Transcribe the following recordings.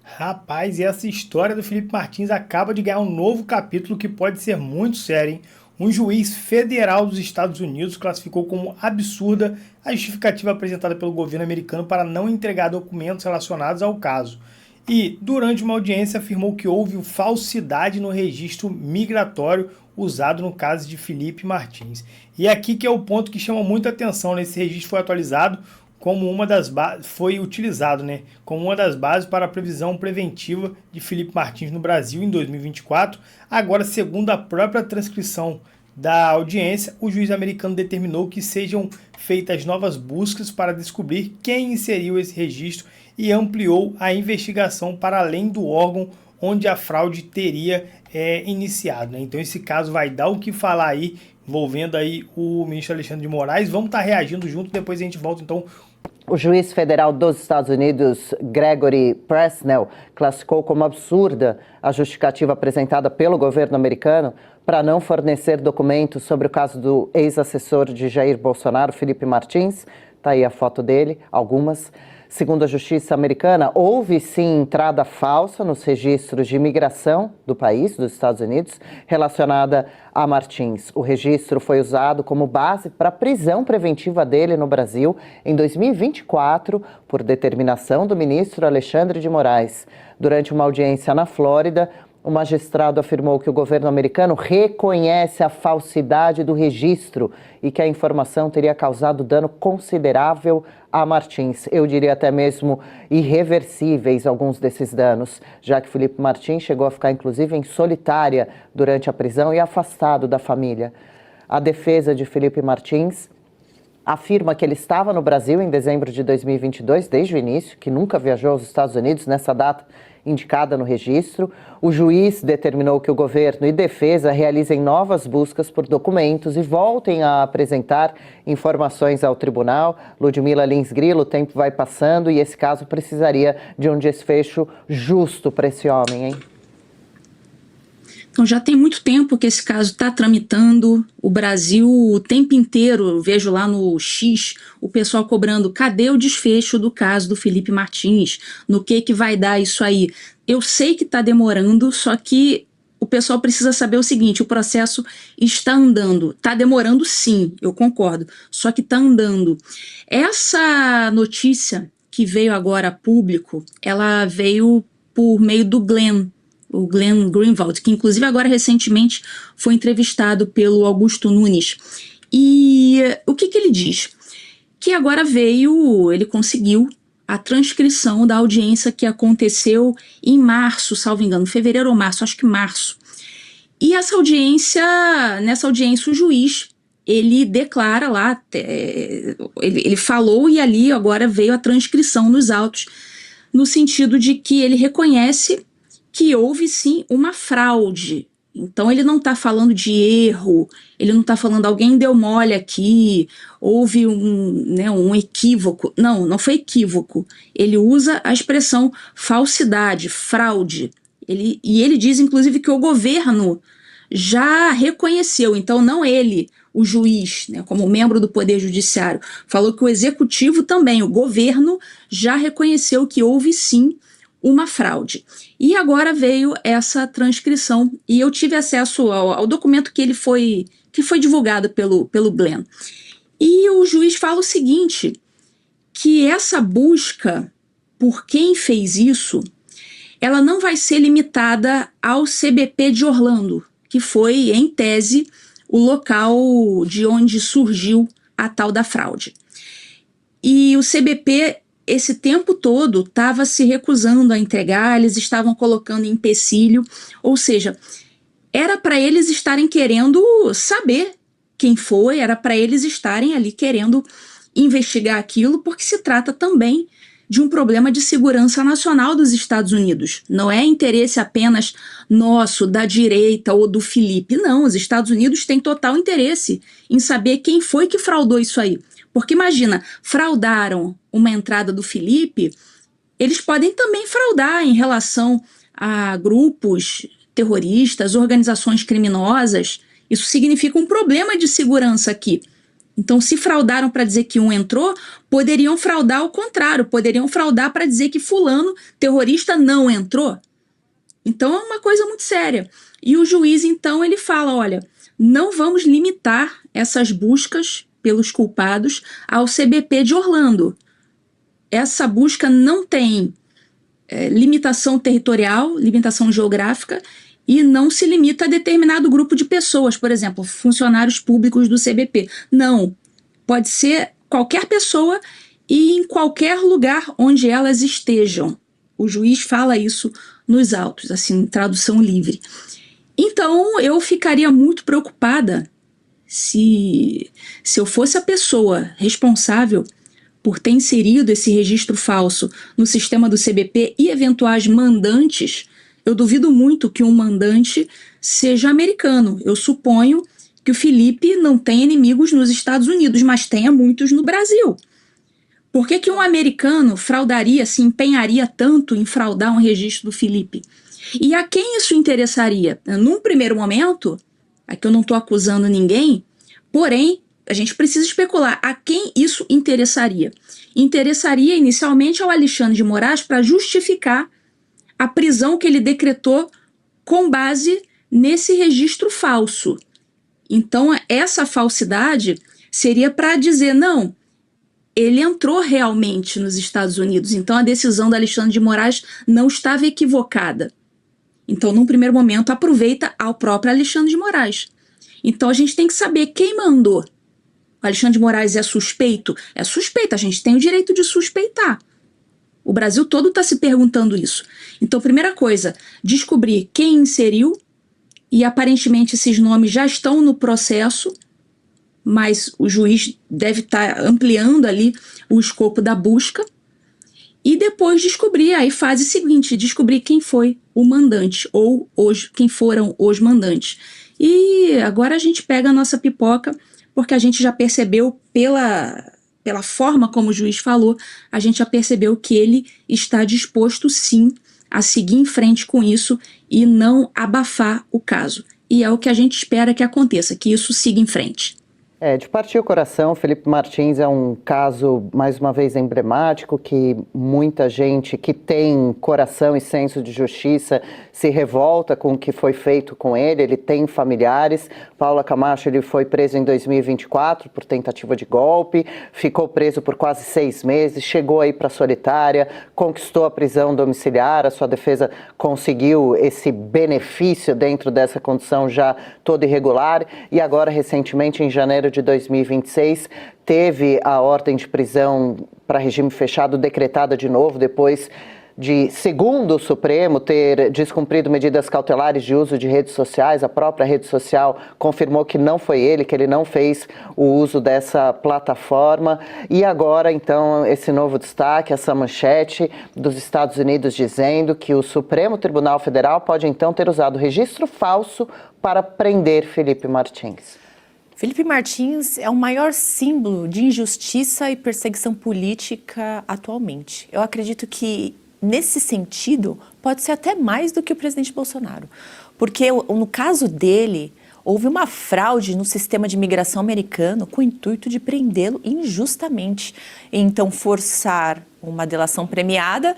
Rapaz, e essa história do Felipe Martins acaba de ganhar um novo capítulo que pode ser muito sério, hein? Um juiz federal dos Estados Unidos classificou como absurda a justificativa apresentada pelo governo americano para não entregar documentos relacionados ao caso. E, durante uma audiência, afirmou que houve falsidade no registro migratório usado no caso de Felipe Martins. E aqui que é o ponto que chama muita atenção, né? Esse registro foi atualizado como uma das foi utilizado, né, como uma das bases para a previsão preventiva de Felipe Martins no Brasil em 2024. Agora, segundo a própria transcrição da audiência, o juiz americano determinou que sejam feitas novas buscas para descobrir quem inseriu esse registro e ampliou a investigação para além do órgão onde a fraude teria iniciado, né? Então esse caso vai dar o que falar aí, envolvendo aí o ministro Alexandre de Moraes. Vamos estar reagindo junto, depois a gente volta então. O juiz federal dos Estados Unidos, Gregory Presnell, classificou como absurda a justificativa apresentada pelo governo americano para não fornecer documentos sobre o caso do ex-assessor de Jair Bolsonaro, Felipe Martins. Está aí a foto dele, algumas. Segundo a justiça americana, houve sim entrada falsa nos registros de imigração do país, dos Estados Unidos, relacionada a Martins. O registro foi usado como base para a prisão preventiva dele no Brasil em 2024, por determinação do ministro Alexandre de Moraes. Durante uma audiência na Flórida, o magistrado afirmou que o governo americano reconhece a falsidade do registro e que a informação teria causado dano considerável a Martins. Eu diria até mesmo irreversíveis alguns desses danos, já que Felipe Martins chegou a ficar inclusive em solitária durante a prisão e afastado da família. A defesa de Felipe Martins afirma que ele estava no Brasil em dezembro de 2022, desde o início, que nunca viajou aos Estados Unidos nessa data indicada no registro. O juiz determinou que o governo e defesa realizem novas buscas por documentos e voltem a apresentar informações ao tribunal. Ludmila Lins Grilo, o tempo vai passando e esse caso precisaria de um desfecho justo para esse homem, hein? Então já tem muito tempo que esse caso está tramitando. O Brasil o tempo inteiro, vejo lá no X, o pessoal cobrando: cadê o desfecho do caso do Felipe Martins? No que vai dar isso aí? Eu sei que está demorando, só que o pessoal precisa saber o seguinte: o processo está andando. Está demorando sim, eu concordo, só que está andando. Essa notícia que veio agora a público, ela veio por meio do o Glenn Greenwald, que inclusive agora recentemente foi entrevistado pelo Augusto Nunes. E o que ele diz? Que agora ele conseguiu a transcrição da audiência que aconteceu em março, salvo engano, fevereiro ou março, acho que março. E nessa audiência o juiz, ele declara lá, ele falou e ali agora veio a transcrição nos autos, no sentido de que ele reconhece que houve sim uma fraude. Então ele não está falando de erro, ele não está falando alguém deu mole aqui, houve um equívoco. Não foi equívoco. Ele usa a expressão falsidade, fraude. Ele diz inclusive que o governo já reconheceu, então não ele, o juiz, né, como membro do Poder Judiciário, falou que o executivo também, o governo, já reconheceu que houve sim uma fraude. E agora veio essa transcrição e eu tive acesso ao documento que foi divulgado pelo Glenn. E o juiz fala o seguinte, que essa busca por quem fez isso, ela não vai ser limitada ao CBP de Orlando, que foi, em tese, o local de onde surgiu a tal da fraude. E o CBP, esse tempo todo, estava se recusando a entregar, eles estavam colocando em empecilho, ou seja, era para eles estarem querendo saber quem foi, era para eles estarem ali querendo investigar aquilo, porque se trata também de um problema de segurança nacional dos Estados Unidos. Não é interesse apenas nosso, da direita ou do Felipe, não, os Estados Unidos têm total interesse em saber quem foi que fraudou isso aí. Porque imagina, fraudaram uma entrada do Felipe, eles podem também fraudar em relação a grupos terroristas, organizações criminosas. Isso significa um problema de segurança aqui. Então, se fraudaram para dizer que um entrou, poderiam fraudar ao contrário, poderiam fraudar para dizer que fulano, terrorista, não entrou. Então, é uma coisa muito séria. E o juiz, então, ele fala, olha, não vamos limitar essas buscas pelos culpados ao CBP de Orlando. Essa busca não tem limitação territorial, limitação geográfica, e não se limita a determinado grupo de pessoas, por exemplo, funcionários públicos do CBP. Não, pode ser qualquer pessoa e em qualquer lugar onde elas estejam. O juiz fala isso nos autos, assim, em tradução livre. Então, eu ficaria muito preocupada se eu fosse a pessoa responsável por ter inserido esse registro falso no sistema do CBP e eventuais mandantes. Eu duvido muito que um mandante seja americano. Eu suponho que o Felipe não tem inimigos nos Estados Unidos, mas tenha muitos no Brasil. Por que um americano fraudaria, se empenharia tanto em fraudar um registro do Felipe? E a quem isso interessaria? Num primeiro momento, aqui eu não estou acusando ninguém, porém, a gente precisa especular a quem isso interessaria. Interessaria inicialmente ao Alexandre de Moraes para justificar a prisão que ele decretou com base nesse registro falso. Então, essa falsidade seria para dizer, não, ele entrou realmente nos Estados Unidos, então a decisão do Alexandre de Moraes não estava equivocada. Então, num primeiro momento, aproveita ao próprio Alexandre de Moraes. Então, a gente tem que saber quem mandou. O Alexandre de Moraes é suspeito? É suspeito, a gente tem o direito de suspeitar. O Brasil todo está se perguntando isso. Então, primeira coisa, descobrir quem inseriu, e aparentemente esses nomes já estão no processo, mas o juiz deve estar ampliando ali o escopo da busca. E depois descobrir, aí fase seguinte, descobrir quem foi o mandante, ou quem foram os mandantes. E agora a gente pega a nossa pipoca, porque a gente já percebeu pela forma como o juiz falou, a gente já percebeu que ele está disposto sim a seguir em frente com isso e não abafar o caso. E é o que a gente espera que aconteça, que isso siga em frente. De partir o coração, Felipe Martins é um caso, mais uma vez, emblemático, que muita gente que tem coração e senso de justiça se revolta com o que foi feito com ele. Ele tem familiares. Paula Camacho, ele foi preso em 2024 por tentativa de golpe, ficou preso por quase 6 meses, chegou aí para a solitária, conquistou a prisão domiciliar, a sua defesa conseguiu esse benefício dentro dessa condição já toda irregular, e agora, recentemente, em janeiro de 2026, teve a ordem de prisão para regime fechado decretada de novo, depois de, segundo o Supremo, ter descumprido medidas cautelares de uso de redes sociais. A própria rede social confirmou que não foi ele, que ele não fez o uso dessa plataforma. E agora, então, esse novo destaque, essa manchete dos Estados Unidos dizendo que o Supremo Tribunal Federal pode, então, ter usado registro falso para prender Felipe Martins. Felipe Martins é o maior símbolo de injustiça e perseguição política atualmente. Eu acredito que, nesse sentido, pode ser até mais do que o presidente Bolsonaro. Porque, no caso dele, houve uma fraude no sistema de imigração americano com o intuito de prendê-lo injustamente. Então, forçar uma delação premiada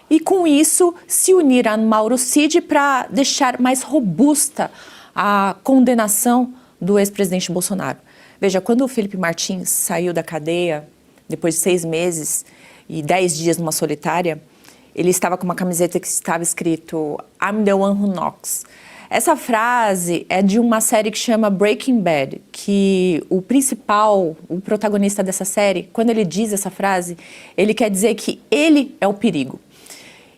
e, com isso, se unir a Mauro Cid para deixar mais robusta a condenação do ex-presidente Bolsonaro. Veja, quando o Felipe Martins saiu da cadeia, depois de 6 meses e 10 dias numa solitária, ele estava com uma camiseta que estava escrito "I'm the one who knocks". Essa frase é de uma série que chama Breaking Bad, que o protagonista dessa série, quando ele diz essa frase, ele quer dizer que ele é o perigo.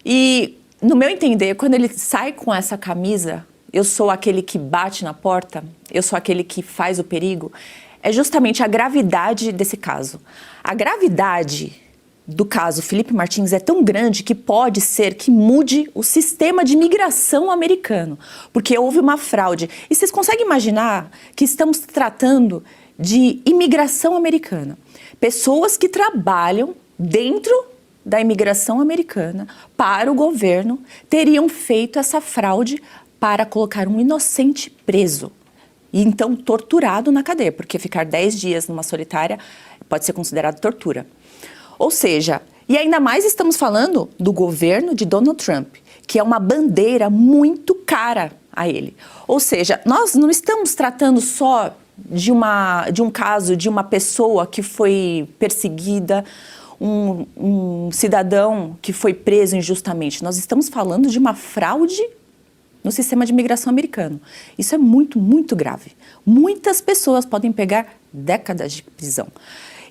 E, no meu entender, quando ele sai com essa camisa, eu sou aquele que bate na porta, eu sou aquele que faz o perigo, é justamente a gravidade desse caso. A gravidade do caso Felipe Martins é tão grande que pode ser que mude o sistema de imigração americano, porque houve uma fraude. E vocês conseguem imaginar que estamos tratando de imigração americana? Pessoas que trabalham dentro da imigração americana para o governo teriam feito essa fraude para colocar um inocente preso. E então torturado na cadeia, porque ficar 10 dias numa solitária pode ser considerado tortura. Ou seja, e ainda mais estamos falando do governo de Donald Trump, que é uma bandeira muito cara a ele. Ou seja, nós não estamos tratando só de um caso de uma pessoa que foi perseguida, um cidadão que foi preso injustamente. Nós estamos falando de uma fraude no sistema de imigração americano. Isso é muito, muito grave. Muitas pessoas podem pegar décadas de prisão.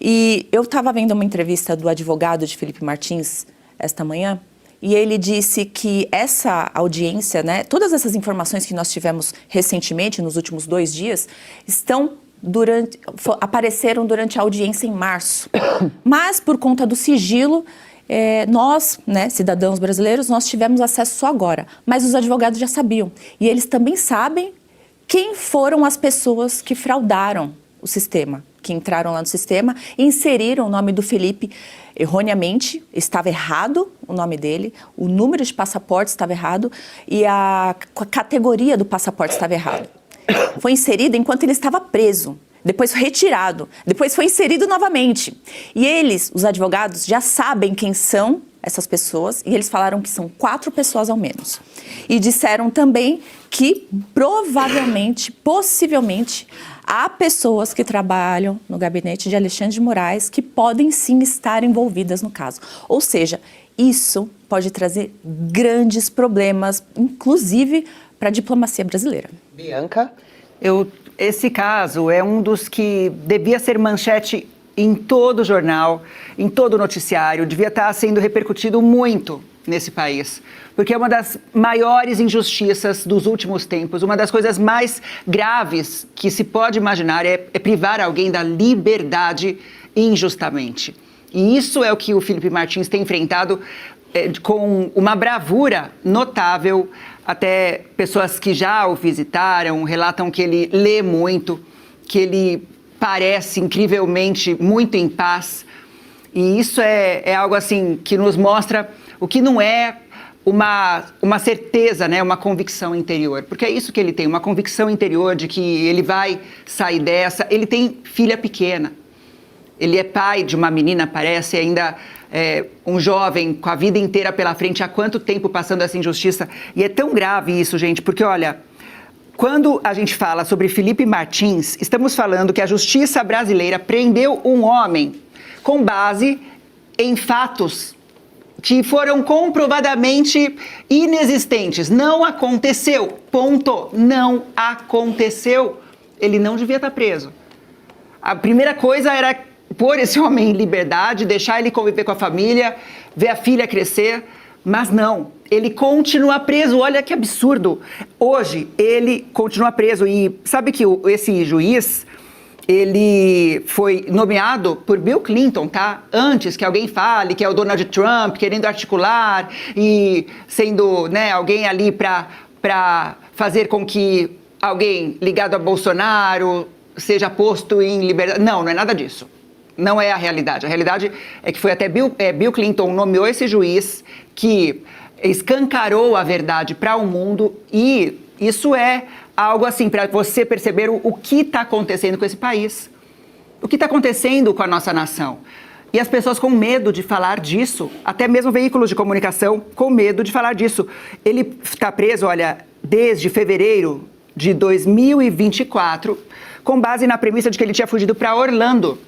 E eu estava vendo uma entrevista do advogado de Felipe Martins esta manhã, e ele disse que essa audiência, né, todas essas informações que nós tivemos recentemente, nos últimos 2 dias, apareceram durante a audiência em março. Mas, por conta do sigilo, nós, né, cidadãos brasileiros, nós tivemos acesso só agora. Mas os advogados já sabiam. E eles também sabem quem foram as pessoas que fraudaram o sistema, que entraram lá no sistema e inseriram o nome do Felipe erroneamente, estava errado o nome dele, o número de passaporte estava errado e a categoria do passaporte estava errado. Foi inserido enquanto ele estava preso, depois foi retirado, depois foi inserido novamente. E eles, os advogados, já sabem quem são essas pessoas e eles falaram que são 4 pessoas ao menos. E disseram também que provavelmente, possivelmente, há pessoas que trabalham no gabinete de Alexandre de Moraes que podem sim estar envolvidas no caso. Ou seja, isso pode trazer grandes problemas, inclusive para a diplomacia brasileira. Bianca? Esse caso é um dos que devia ser manchete em todo jornal, em todo noticiário, devia estar sendo repercutido muito nesse país, porque é uma das maiores injustiças dos últimos tempos, uma das coisas mais graves que se pode imaginar é privar alguém da liberdade injustamente. E isso é o que o Felipe Martins tem enfrentado com uma bravura notável. Até pessoas que já o visitaram relatam que ele lê muito, que ele parece incrivelmente muito em paz. E isso é algo assim que nos mostra o que não é uma certeza, né? Uma convicção interior. Porque é isso que ele tem, uma convicção interior de que ele vai sair dessa. Ele tem filha pequena. Ele é pai de uma menina, parece, ainda um jovem com a vida inteira pela frente. Há quanto tempo passando essa injustiça? E é tão grave isso, gente, porque, olha, quando a gente fala sobre Felipe Martins, estamos falando que a justiça brasileira prendeu um homem com base em fatos que foram comprovadamente inexistentes. Não aconteceu. Ponto. Não aconteceu. Ele não devia estar preso. A primeira coisa era pôr esse homem em liberdade, deixar ele conviver com a família, ver a filha crescer, mas não, ele continua preso. Olha que absurdo. Hoje ele continua preso e sabe que esse juiz, ele foi nomeado por Bill Clinton, tá? Antes que alguém fale que é o Donald Trump querendo articular e sendo, né, alguém ali para fazer com que alguém ligado a Bolsonaro seja posto em liberdade. Não, não é nada disso. Não é a realidade. A realidade é que foi até Bill Clinton nomeou esse juiz que escancarou a verdade para o mundo e isso é algo assim para você perceber o que está acontecendo com esse país, o que está acontecendo com a nossa nação. E as pessoas com medo de falar disso, até mesmo veículos de comunicação com medo de falar disso. Ele está preso, olha, desde fevereiro de 2024, com base na premissa de que ele tinha fugido para Orlando.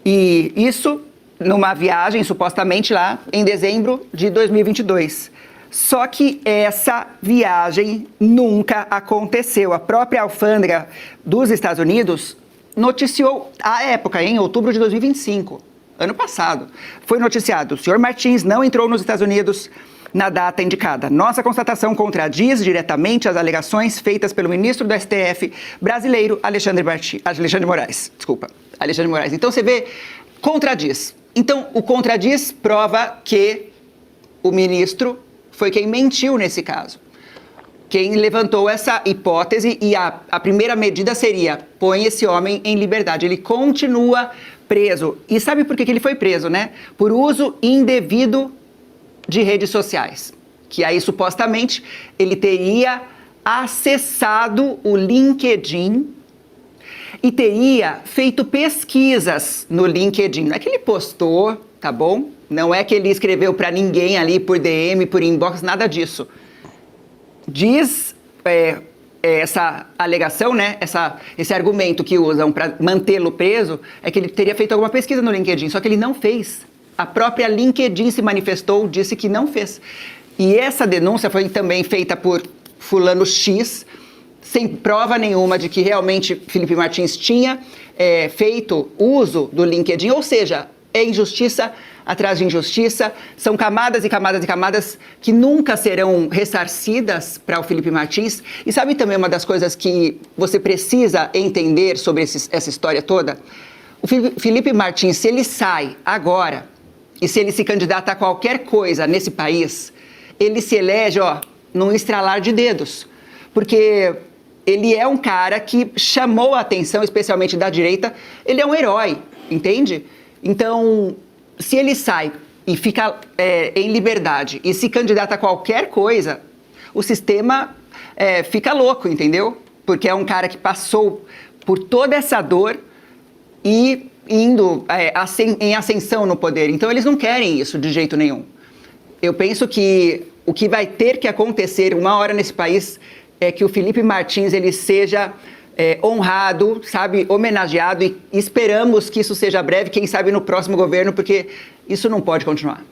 E isso numa viagem, supostamente, lá em dezembro de 2022. Só que essa viagem nunca aconteceu. A própria alfândega dos Estados Unidos noticiou, à época, em outubro de 2025, ano passado, foi noticiado: o senhor Martins não entrou nos Estados Unidos na data indicada. Nossa constatação contradiz diretamente as alegações feitas pelo ministro do STF brasileiro, Alexandre de Moraes. Então você vê, contradiz. Então o contradiz prova que o ministro foi quem mentiu nesse caso. Quem levantou essa hipótese e a primeira medida seria: põe esse homem em liberdade. Ele continua preso. E sabe por que ele foi preso, né? Por uso indevido de redes sociais. Que aí, supostamente, ele teria acessado o LinkedIn e teria feito pesquisas no LinkedIn. Não é que ele postou, tá bom? Não é que ele escreveu para ninguém ali por DM, por inbox, nada disso. Diz essa alegação, né? Esse argumento que usam para mantê-lo preso, é que ele teria feito alguma pesquisa no LinkedIn, só que ele não fez. A própria LinkedIn se manifestou, disse que não fez. E essa denúncia foi também feita por fulano X, sem prova nenhuma de que realmente Felipe Martins tinha feito uso do LinkedIn, ou seja, é injustiça atrás de injustiça, são camadas e camadas e camadas que nunca serão ressarcidas para o Felipe Martins. E sabe também uma das coisas que você precisa entender sobre essa história toda? O Felipe Martins, se ele sai agora e se ele se candidata a qualquer coisa nesse país, ele se elege, num estralar de dedos, porque ele é um cara que chamou a atenção, especialmente da direita, ele é um herói, entende? Então, se ele sai e fica em liberdade e se candidata a qualquer coisa, o sistema fica louco, entendeu? Porque é um cara que passou por toda essa dor e indo em ascensão no poder. Então, eles não querem isso de jeito nenhum. Eu penso que o que vai ter que acontecer uma hora nesse país é que o Felipe Martins ele seja honrado, sabe, homenageado, e esperamos que isso seja breve, quem sabe no próximo governo, porque isso não pode continuar.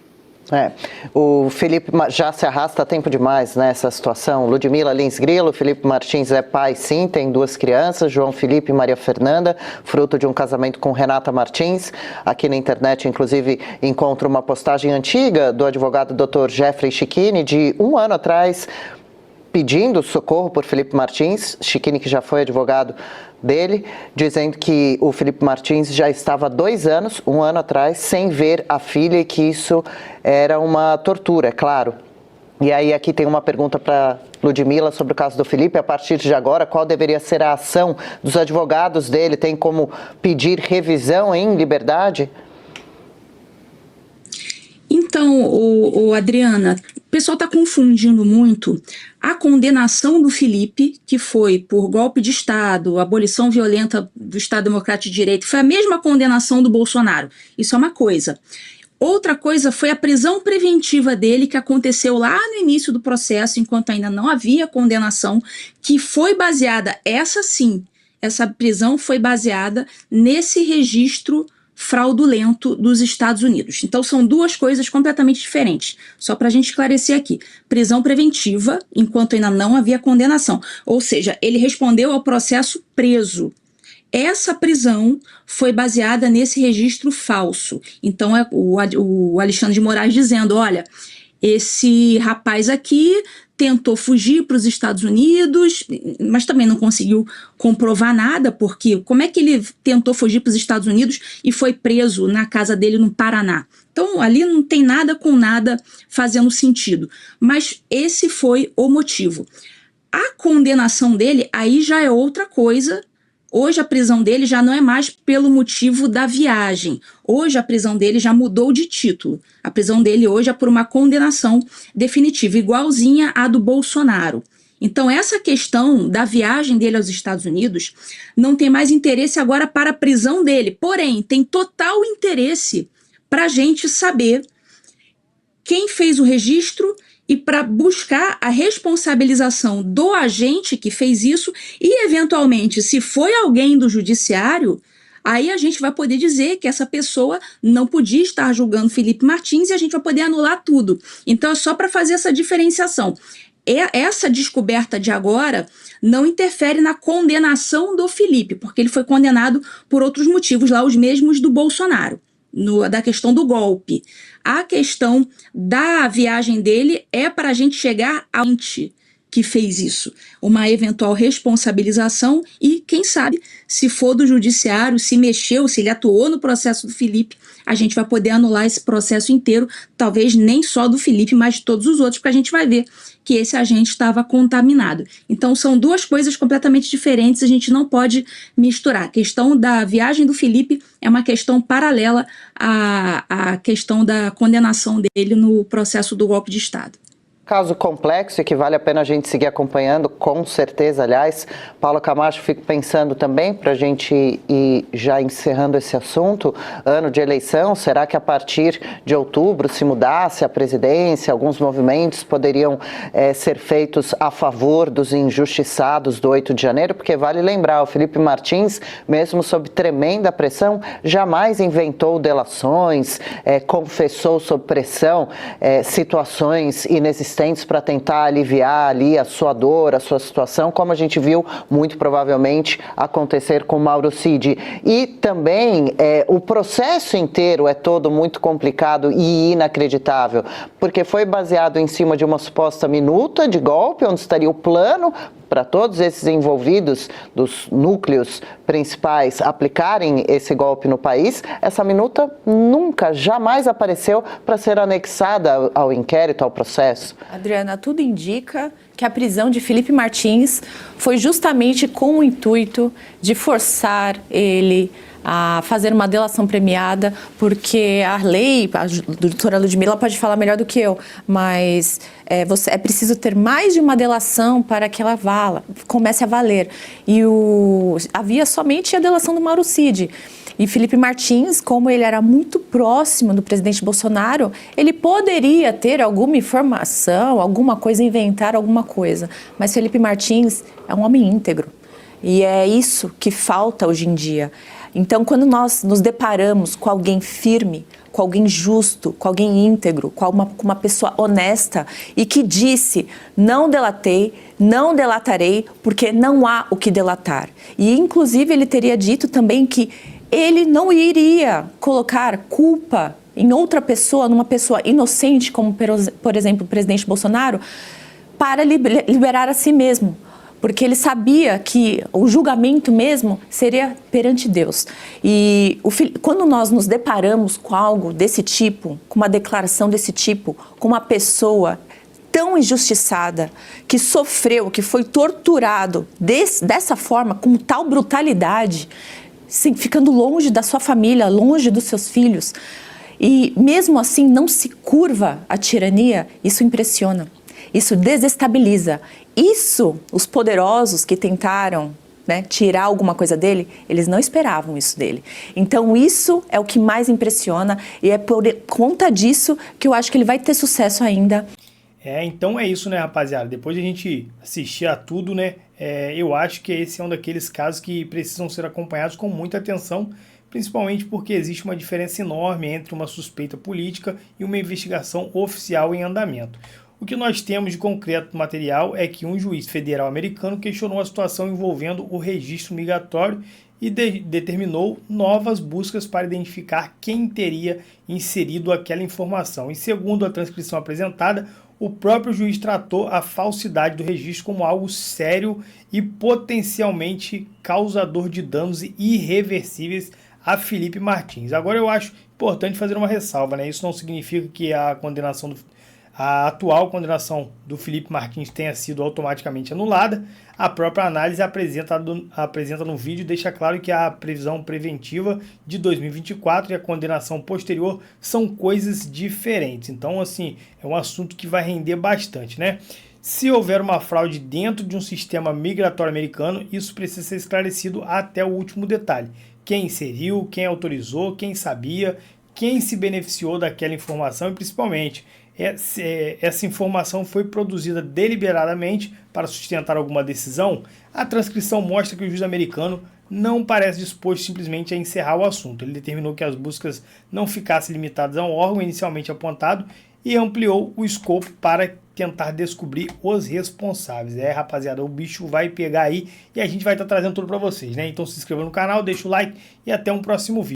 O Felipe já se arrasta há tempo demais nessa situação. Ludmila Lins Grilo, Felipe Martins é pai, sim, tem 2 crianças, João Felipe e Maria Fernanda, fruto de um casamento com Renata Martins. Aqui na internet, inclusive, encontro uma postagem antiga do advogado Dr. Jeffrey Schichini, de 1 ano atrás, pedindo socorro por Felipe Martins, Schichini que já foi advogado dele, dizendo que o Felipe Martins já estava há 2 anos, 1 ano atrás, sem ver a filha e que isso era uma tortura, é claro. E aí aqui tem uma pergunta para Ludmila sobre o caso do Felipe. A partir de agora, qual deveria ser a ação dos advogados dele? Tem como pedir revisão em liberdade? Então, Adriana, o pessoal está confundindo muito a condenação do Felipe, que foi por golpe de Estado, abolição violenta do Estado Democrático de Direito, foi a mesma condenação do Bolsonaro. Isso é uma coisa. Outra coisa foi a prisão preventiva dele, que aconteceu lá no início do processo, enquanto ainda não havia condenação, que foi baseada, essa prisão foi baseada nesse registro fraudulento dos Estados Unidos. Então são 2 coisas completamente diferentes, só para a gente esclarecer aqui. Prisão preventiva, enquanto ainda não havia condenação, ou seja, ele respondeu ao processo preso. Essa prisão foi baseada nesse registro falso. Então é o Alexandre de Moraes dizendo, olha, esse rapaz aqui tentou fugir para os Estados Unidos, mas também não conseguiu comprovar nada, porque como é que ele tentou fugir para os Estados Unidos e foi preso na casa dele no Paraná? Então, ali não tem nada com nada fazendo sentido. Mas esse foi o motivo. A condenação dele, aí já é outra coisa. Hoje a prisão dele já não é mais pelo motivo da viagem. Hoje a prisão dele já mudou de título. A prisão dele hoje é por uma condenação definitiva, igualzinha à do Bolsonaro. Então essa questão da viagem dele aos Estados Unidos não tem mais interesse agora para a prisão dele. Porém, tem total interesse para a gente saber quem fez o registro e para buscar a responsabilização do agente que fez isso e, eventualmente, se foi alguém do judiciário, aí a gente vai poder dizer que essa pessoa não podia estar julgando Felipe Martins e a gente vai poder anular tudo. Então, é só para fazer essa diferenciação. Essa descoberta de agora não interfere na condenação do Felipe, porque ele foi condenado por outros motivos lá, os mesmos do Bolsonaro, da questão do golpe. A questão da viagem dele é para a gente chegar a gente que fez isso, uma eventual responsabilização e, quem sabe, se for do judiciário, se mexeu, se ele atuou no processo do Felipe, a gente vai poder anular esse processo inteiro, talvez nem só do Felipe, mas de todos os outros, porque a gente vai ver que esse agente estava contaminado. Então são 2 coisas completamente diferentes, a gente não pode misturar. A questão da viagem do Felipe é uma questão paralela à questão da condenação dele no processo do golpe de Estado. Caso complexo e que vale a pena a gente seguir acompanhando, com certeza. Aliás, Paula Camacho, fico pensando também, para a gente ir já encerrando esse assunto, ano de eleição, será que a partir de outubro, se mudasse a presidência, alguns movimentos poderiam ser feitos a favor dos injustiçados do 8 de janeiro? Porque vale lembrar, o Felipe Martins, mesmo sob tremenda pressão, jamais inventou delações, confessou sob pressão situações inexistentes para tentar aliviar ali a sua dor, a sua situação, como a gente viu muito provavelmente acontecer com Mauro Cid. E também o processo inteiro é todo muito complicado e inacreditável, porque foi baseado em cima de uma suposta minuta de golpe, onde estaria o plano para todos esses envolvidos dos núcleos principais aplicarem esse golpe no país. Essa minuta nunca, jamais apareceu para ser anexada ao inquérito, ao processo. Adriana, tudo indica que a prisão de Felipe Martins foi justamente com o intuito de forçar ele a fazer uma delação premiada, porque a lei, a doutora Ludmila pode falar melhor do que eu, mas é preciso ter mais de uma delação para que ela comece a valer. E havia somente a delação do Mauro Cid. E Felipe Martins, como ele era muito próximo do presidente Bolsonaro, ele poderia ter alguma informação, alguma coisa, inventar alguma coisa. Mas Felipe Martins é um homem íntegro. E é isso que falta hoje em dia. Então, quando nós nos deparamos com alguém firme, com alguém justo, com alguém íntegro, com uma pessoa honesta e que disse: não delatei, não delatarei, porque não há o que delatar. E, inclusive, ele teria dito também que ele não iria colocar culpa em outra pessoa, numa pessoa inocente, como, por exemplo, o presidente Bolsonaro, para liberar a si mesmo. Porque ele sabia que o julgamento mesmo seria perante Deus. E quando nós nos deparamos com algo desse tipo, com uma declaração desse tipo, com uma pessoa tão injustiçada, que sofreu, que foi torturado dessa forma, com tal brutalidade, ficando longe da sua família, longe dos seus filhos, e mesmo assim não se curva à tirania, isso impressiona, isso desestabiliza. Isso, os poderosos que tentaram, tirar alguma coisa dele, eles não esperavam isso dele. Então isso é o que mais impressiona e é por conta disso que eu acho que ele vai ter sucesso ainda. Então é isso, rapaziada? Depois de a gente assistir a tudo, eu acho que esse é um daqueles casos que precisam ser acompanhados com muita atenção, principalmente porque existe uma diferença enorme entre uma suspeita política e uma investigação oficial em andamento. O que nós temos de concreto no material é que um juiz federal americano questionou a situação envolvendo o registro migratório e determinou novas buscas para identificar quem teria inserido aquela informação. E segundo a transcrição apresentada, o próprio juiz tratou a falsidade do registro como algo sério e potencialmente causador de danos irreversíveis a Felipe Martins. Agora eu acho importante fazer uma ressalva, Isso não significa que a atual condenação do Felipe Martins tenha sido automaticamente anulada. A própria análise apresenta no vídeo deixa claro que a prisão preventiva de 2024 e a condenação posterior são coisas diferentes. Então, assim, é um assunto que vai render bastante, Se houver uma fraude dentro de um sistema migratório americano, isso precisa ser esclarecido até o último detalhe. Quem inseriu, quem autorizou, quem sabia, quem se beneficiou daquela informação e, principalmente, essa informação foi produzida deliberadamente para sustentar alguma decisão. A transcrição mostra que o juiz americano não parece disposto simplesmente a encerrar o assunto. Ele determinou que as buscas não ficassem limitadas a um órgão inicialmente apontado e ampliou o escopo para tentar descobrir os responsáveis. Rapaziada, o bicho vai pegar aí e a gente vai estar trazendo tudo para vocês, Então se inscreva no canal, deixa o like e até um próximo vídeo.